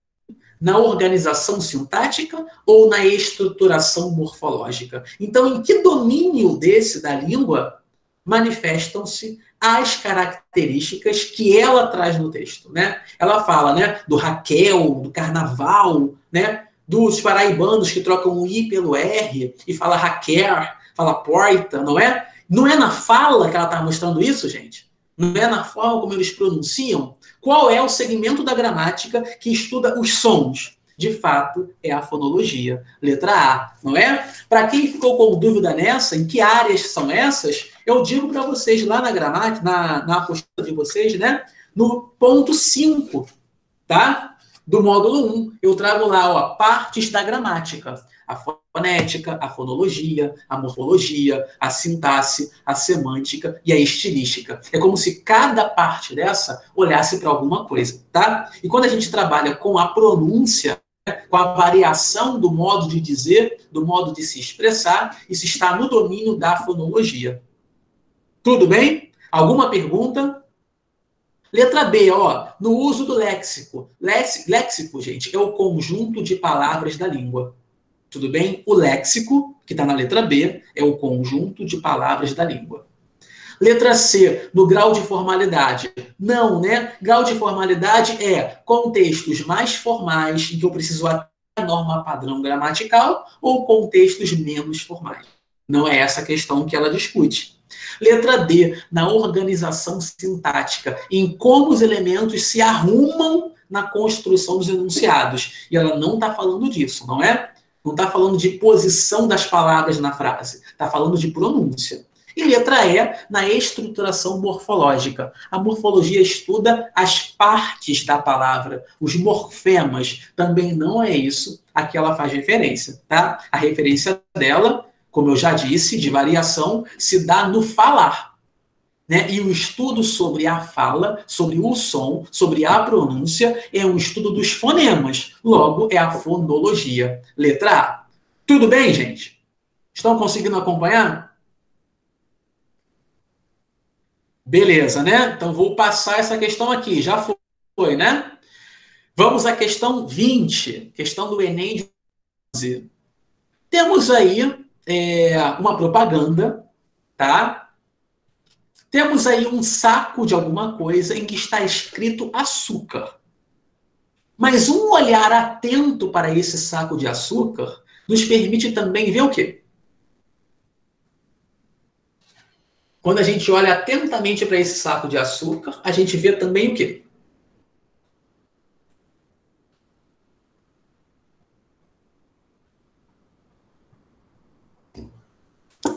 na organização sintática ou na estruturação morfológica. Então, em que domínio desse da língua manifestam-se as características que ela traz no texto, né? Ela fala, né, do Raquel, do carnaval, né, dos paraibanos que trocam o I pelo R e fala Raquel, fala porta, não é? Não é na fala que ela está mostrando isso, gente? Não é na forma como eles pronunciam? Qual é o segmento da gramática que estuda os sons? De fato, é a fonologia. Letra A, não é? Para quem ficou com dúvida nessa, em que áreas são essas, eu digo para vocês lá na gramática, na apostila de vocês, né? No ponto 5, tá? Do módulo 1, eu trago lá, ó, partes da gramática. A fonética, a fonologia, a morfologia, a sintaxe, a semântica e a estilística. É como se cada parte dessa olhasse para alguma coisa, tá? E quando a gente trabalha com a pronúncia, com a variação do modo de dizer, do modo de se expressar, isso está no domínio da fonologia. Tudo bem? Alguma pergunta? Letra B, ó, no uso do léxico. Léxico, gente, é o conjunto de palavras da língua. Tudo bem? O léxico, que está na letra B, é o conjunto de palavras da língua. Letra C, no grau de formalidade. Não, né? Grau de formalidade é contextos mais formais, em que eu preciso até a norma padrão gramatical, ou contextos menos formais. Não é essa a questão que ela discute. Letra D, na organização sintática, em como os elementos se arrumam na construção dos enunciados. E ela não está falando disso, não é? Não está falando de posição das palavras na frase. Está falando de pronúncia. E letra E, na estruturação morfológica. A morfologia estuda as partes da palavra, os morfemas. Também não é isso a que ela faz referência, tá? A referência dela, como eu já disse, de variação, se dá no falar. Né? E o estudo sobre a fala, sobre o som, sobre a pronúncia, é um estudo dos fonemas. Logo, é a fonologia. Letra A. Tudo bem, gente? Estão conseguindo acompanhar? Beleza, né? Então, vou passar essa questão aqui. Já foi, né? Vamos à questão 20. Questão do Enem de 11. Temos aí uma propaganda, tá? Temos aí um saco de alguma coisa em que está escrito açúcar. Mas um olhar atento para esse saco de açúcar nos permite também ver o quê? Quando a gente olha atentamente para esse saco de açúcar, a gente vê também o quê?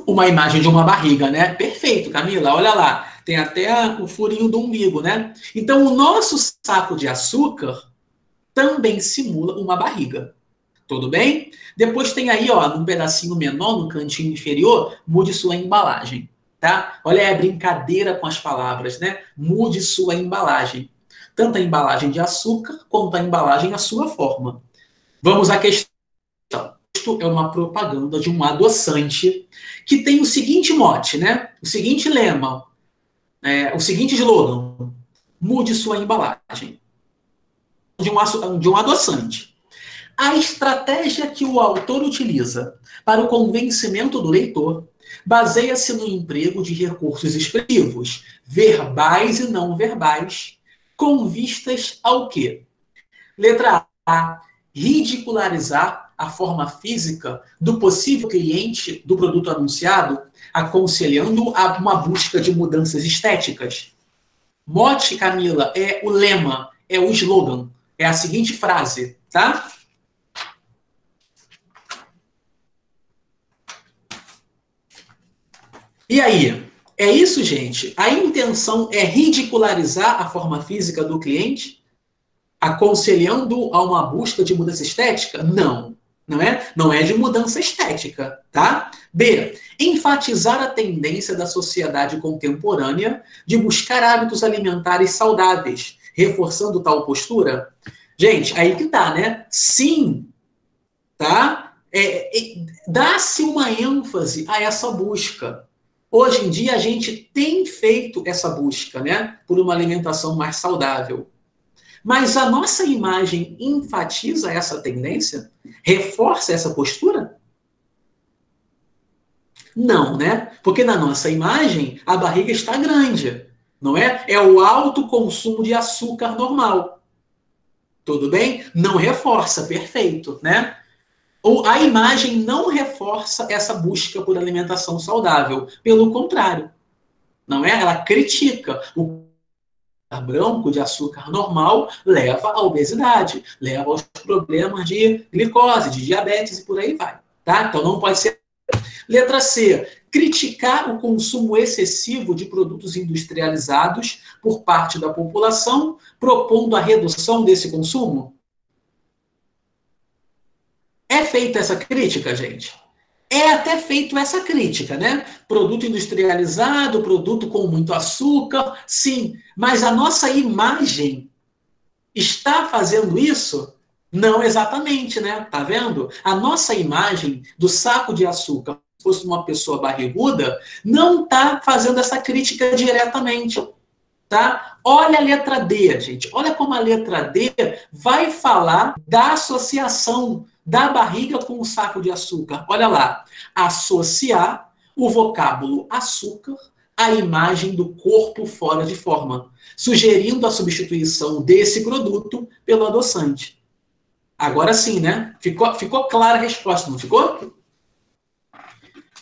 Uma imagem de uma barriga, né? Perfeito, Camila, olha lá. Tem até o furinho do umbigo, né? Então, o nosso saco de açúcar também simula uma barriga. Tudo bem? Depois tem aí, ó, num pedacinho menor, no cantinho inferior, mude sua embalagem, tá? Olha aí a brincadeira com as palavras, né? Mude sua embalagem. Tanto a embalagem de açúcar, quanto a embalagem à sua forma. Vamos à questão. Isto é uma propaganda de um adoçante que tem o seguinte mote, né? O seguinte lema, o seguinte slogan: mude sua embalagem. De um adoçante. A estratégia que o autor utiliza para o convencimento do leitor baseia-se no emprego de recursos expressivos, verbais e não verbais, com vistas ao quê? Letra A. Ridicularizar a forma física do possível cliente do produto anunciado, aconselhando a uma busca de mudanças estéticas. Mote, Camila, é o lema, é o slogan, é a seguinte frase, tá? E aí? É isso, gente? A intenção é ridicularizar a forma física do cliente, aconselhando a uma busca de mudança estética? Não, não é? Não é de mudança estética, tá? B. Enfatizar a tendência da sociedade contemporânea de buscar hábitos alimentares saudáveis, reforçando tal postura? Gente, aí que tá, né? Sim, tá? dá-se uma ênfase a essa busca. Hoje em dia, a gente tem feito essa busca, né, por uma alimentação mais saudável. Mas a nossa imagem enfatiza essa tendência? Reforça essa postura? Não, né? Porque na nossa imagem, a barriga está grande, não é? É o alto consumo de açúcar normal. Tudo bem? Não reforça, perfeito, né? Ou a imagem não reforça essa busca por alimentação saudável. Pelo contrário, não é? Ela critica. O açúcar branco de açúcar normal leva à obesidade, leva aos problemas de glicose, de diabetes e por aí vai. Tá? Então não pode ser. Letra C. Criticar o consumo excessivo de produtos industrializados por parte da população, propondo a redução desse consumo? É feita essa crítica, gente? É até feito essa crítica, né? Produto industrializado, produto com muito açúcar, sim. Mas a nossa imagem está fazendo isso? Não exatamente, né? Tá vendo? A nossa imagem do saco de açúcar, se fosse uma pessoa barriguda, não está fazendo essa crítica diretamente, tá? Olha a letra D, gente. Olha como a letra D vai falar da associação da barriga com o saco de açúcar. Olha lá. Associar o vocábulo açúcar à imagem do corpo fora de forma, sugerindo a substituição desse produto pelo adoçante. Agora sim, né? Ficou clara a resposta, não ficou?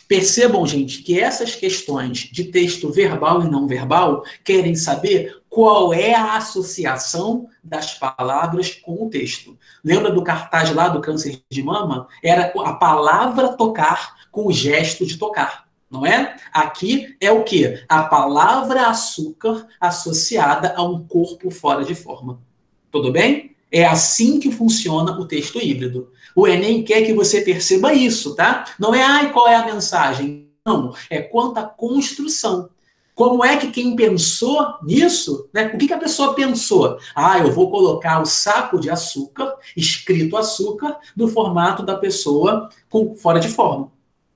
Percebam, gente, que essas questões de texto verbal e não verbal querem saber qual é a associação das palavras com o texto. Lembra do cartaz lá do câncer de mama? Era a palavra tocar com o gesto de tocar, não é? Aqui é o quê? A palavra açúcar associada a um corpo fora de forma. Tudo bem? É assim que funciona o texto híbrido. O Enem quer que você perceba isso, tá? Não é, qual é a mensagem? Não, é quanto à construção. Como é que quem pensou nisso, né? O que a pessoa pensou? Eu vou colocar o saco de açúcar, escrito açúcar, no formato da pessoa com fora de forma,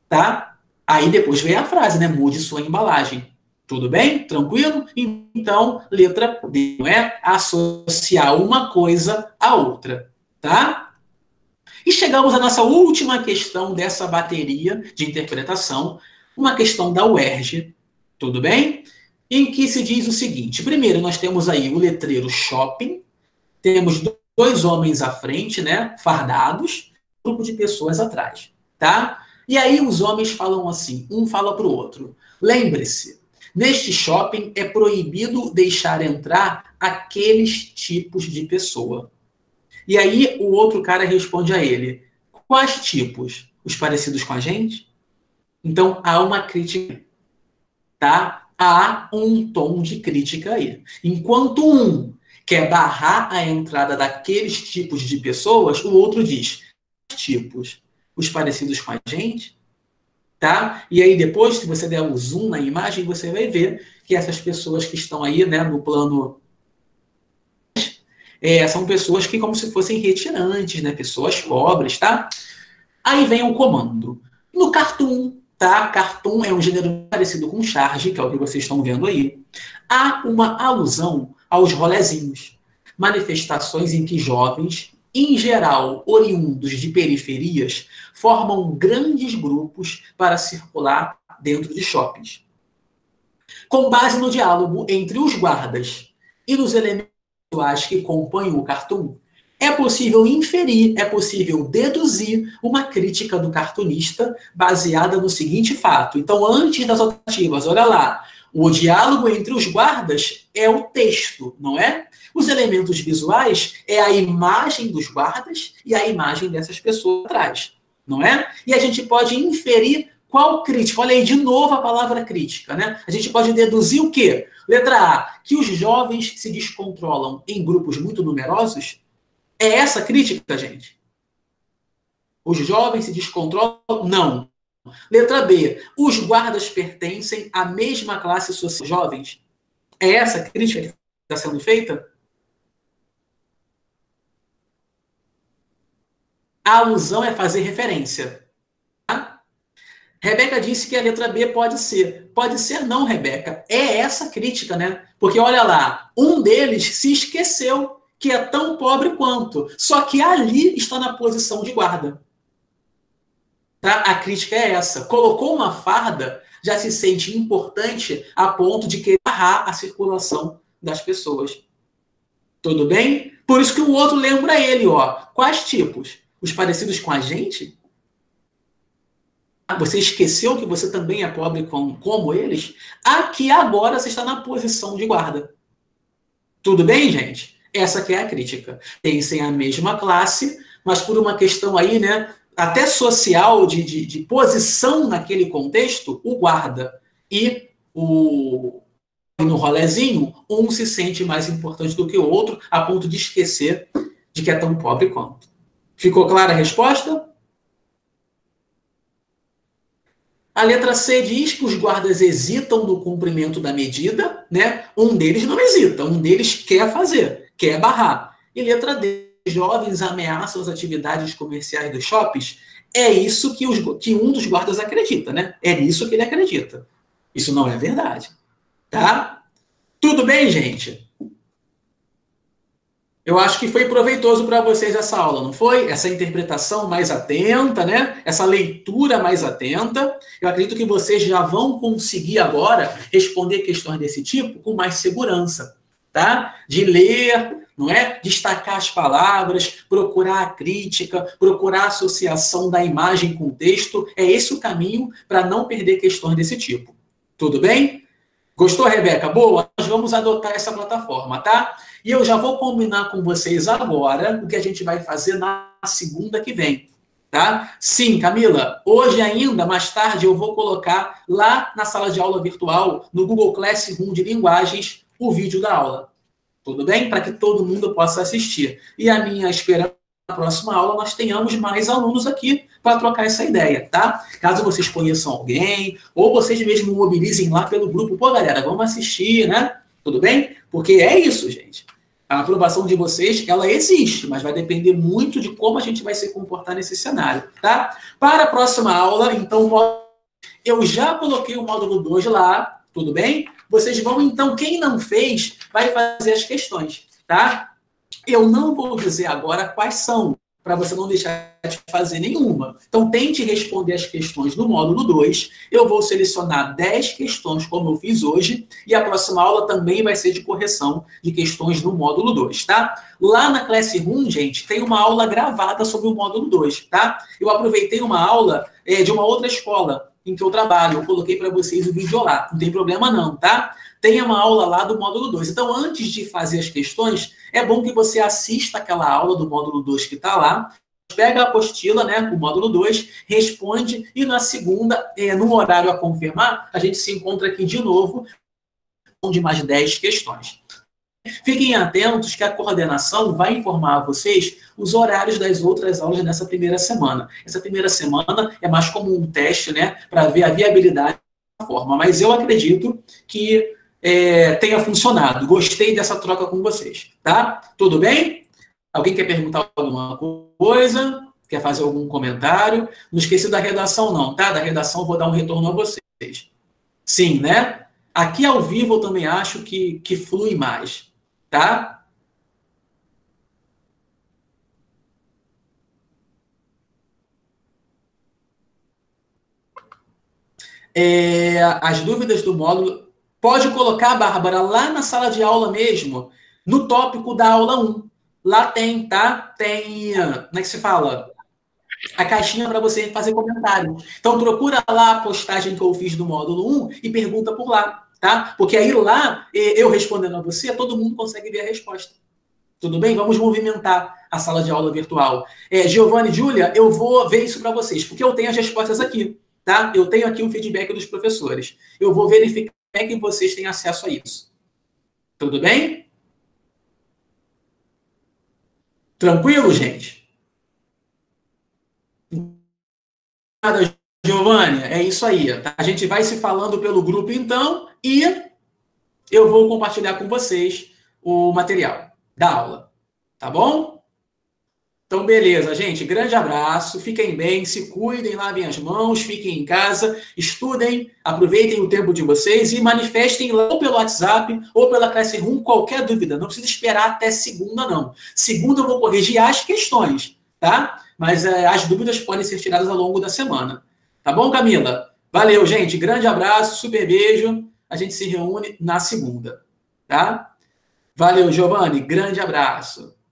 tá? Aí depois vem a frase, né? Mude sua embalagem. Tudo bem? Tranquilo? Então, letra D, não é? Associar uma coisa à outra, tá? E chegamos à nossa última questão dessa bateria de interpretação, uma questão da UERJ, tudo bem? Em que se diz o seguinte: primeiro, nós temos aí o letreiro shopping, temos dois homens à frente, né, fardados, um grupo de pessoas atrás, tá? E aí os homens falam assim, um fala para o outro: lembre-se, neste shopping é proibido deixar entrar aqueles tipos de pessoa. E aí o outro cara responde a ele: quais tipos? Os parecidos com a gente? Então há uma crítica, tá? Há um tom de crítica aí. Enquanto um quer barrar a entrada daqueles tipos de pessoas, o outro diz: quais tipos? Os parecidos com a gente? Tá? E aí depois, se você der um zoom na imagem, você vai ver que essas pessoas que estão aí, né, no plano são pessoas que como se fossem retirantes, né? Pessoas pobres, tá? Aí vem o comando. No Cartoon, tá? Cartoon é um gênero parecido com charge, que é o que vocês estão vendo aí. Há uma alusão aos rolezinhos, manifestações em que jovens, em geral oriundos de periferias, formam grandes grupos para circular dentro de shoppings. Com base no diálogo entre os guardas e nos elementos que compõem o cartoon, é possível inferir, é possível deduzir uma crítica do cartunista baseada no seguinte fato. Então, antes das alternativas, olha lá, o diálogo entre os guardas é o texto, não é? Os elementos visuais é a imagem dos guardas e a imagem dessas pessoas atrás, não é? E a gente pode inferir qual crítica? Olha aí de novo a palavra crítica, né? A gente pode deduzir o quê? Letra A, que os jovens se descontrolam em grupos muito numerosos? É essa a crítica, gente? Os jovens se descontrolam? Não. Letra B, os guardas pertencem à mesma classe social jovens? É essa a crítica que está sendo feita? A alusão é fazer referência. Tá? Rebeca disse que a letra B pode ser. Pode ser não, Rebeca. É essa crítica, né? Porque olha lá, um deles se esqueceu que é tão pobre quanto. Só que ali está na posição de guarda. Tá? A crítica é essa. Colocou uma farda, já se sente importante a ponto de querer barrar a circulação das pessoas. Tudo bem? Por isso que o outro lembra ele, ó. Quais tipos? Os parecidos com a gente? Você esqueceu que você também é pobre como eles? Aqui agora você está na posição de guarda. Tudo bem, gente? Essa que é a crítica. Pensem a mesma classe, mas por uma questão aí, né, até social, de posição naquele contexto, o guarda e no rolezinho, um se sente mais importante do que o outro, a ponto de esquecer de que é tão pobre quanto. Ficou clara a resposta? A letra C diz que os guardas hesitam no cumprimento da medida, né? Um deles não hesita, um deles quer fazer, quer barrar. E letra D, jovens ameaçam as atividades comerciais dos shoppings. É isso que um dos guardas acredita, né? É nisso que ele acredita. Isso não é verdade. Tá? Tudo bem, gente? Eu acho que foi proveitoso para vocês essa aula, não foi? Essa interpretação mais atenta, né? Essa leitura mais atenta. Eu acredito que vocês já vão conseguir agora responder questões desse tipo com mais segurança, tá? De ler, não é? Destacar as palavras, procurar a crítica, procurar a associação da imagem com o texto. É esse o caminho para não perder questões desse tipo. Tudo bem? Gostou, Rebeca? Boa, nós vamos adotar essa plataforma, tá? E eu já vou combinar com vocês agora o que a gente vai fazer na segunda que vem, tá? Sim, Camila, hoje ainda, mais tarde, eu vou colocar lá na sala de aula virtual, no Google Classroom de Linguagens, o vídeo da aula. Tudo bem? Para que todo mundo possa assistir. E a minha esperança na próxima aula nós tenhamos mais alunos aqui para trocar essa ideia, tá? Caso vocês conheçam alguém, ou vocês mesmo mobilizem lá pelo grupo, pô, galera, vamos assistir, né? Tudo bem? Porque é isso, gente. A aprovação de vocês, ela existe, mas vai depender muito de como a gente vai se comportar nesse cenário, tá? Para a próxima aula, então, eu já coloquei o módulo 2 lá, tudo bem? Vocês vão, então, quem não fez, vai fazer as questões, tá? Eu não vou dizer agora quais são, para você não deixar de fazer nenhuma. Então, tente responder as questões no módulo 2. Eu vou selecionar 10 questões, como eu fiz hoje, e a próxima aula também vai ser de correção de questões no módulo 2, tá? Lá na Classroom, gente, tem uma aula gravada sobre o módulo 2, tá? Eu aproveitei uma aula de uma outra escola em que eu trabalho. Eu coloquei para vocês o vídeo lá. Não tem problema não, tá? Tem uma aula lá do módulo 2. Então, antes de fazer as questões, é bom que você assista aquela aula do módulo 2 que está lá, pega a apostila, né, o módulo 2, responde, e na segunda, no horário a confirmar, a gente se encontra aqui de novo, de mais 10 questões. Fiquem atentos que a coordenação vai informar a vocês os horários das outras aulas nessa primeira semana. Essa primeira semana é mais como um teste, né, para ver a viabilidade da forma. Mas eu acredito que tenha funcionado. Gostei dessa troca com vocês, tá? Tudo bem? Alguém quer perguntar alguma coisa? Quer fazer algum comentário? Não esqueci da redação não, tá? Da redação eu vou dar um retorno a vocês. Sim, né? Aqui ao vivo eu também acho que flui mais, tá? As dúvidas do módulo... Pode colocar, Bárbara, lá na sala de aula mesmo, no tópico da aula 1. Lá tem, tá? Tem, como é que se fala? A caixinha para você fazer comentário. Então, procura lá a postagem que eu fiz do módulo 1 e pergunta por lá, tá? Porque aí lá, eu respondendo a você, todo mundo consegue ver a resposta. Tudo bem? Vamos movimentar a sala de aula virtual. Giovanni e Júlia, eu vou ver isso para vocês, porque eu tenho as respostas aqui, tá? Eu tenho aqui o feedback dos professores. Eu vou verificar como é que vocês têm acesso a isso. Tudo bem? Tranquilo, gente? Nada, Giovanni, é isso aí. Tá? A gente vai se falando pelo grupo, então, e eu vou compartilhar com vocês o material da aula. Tá bom? Então, beleza, gente. Grande abraço. Fiquem bem, se cuidem, lavem as mãos, fiquem em casa, estudem, aproveitem o tempo de vocês e manifestem lá ou pelo WhatsApp ou pela Classroom qualquer dúvida. Não precisa esperar até segunda, não. Segunda eu vou corrigir as questões, tá? Mas as dúvidas podem ser tiradas ao longo da semana. Tá bom, Camila? Valeu, gente. Grande abraço, super beijo. A gente se reúne na segunda, tá? Valeu, Giovanni. Grande abraço.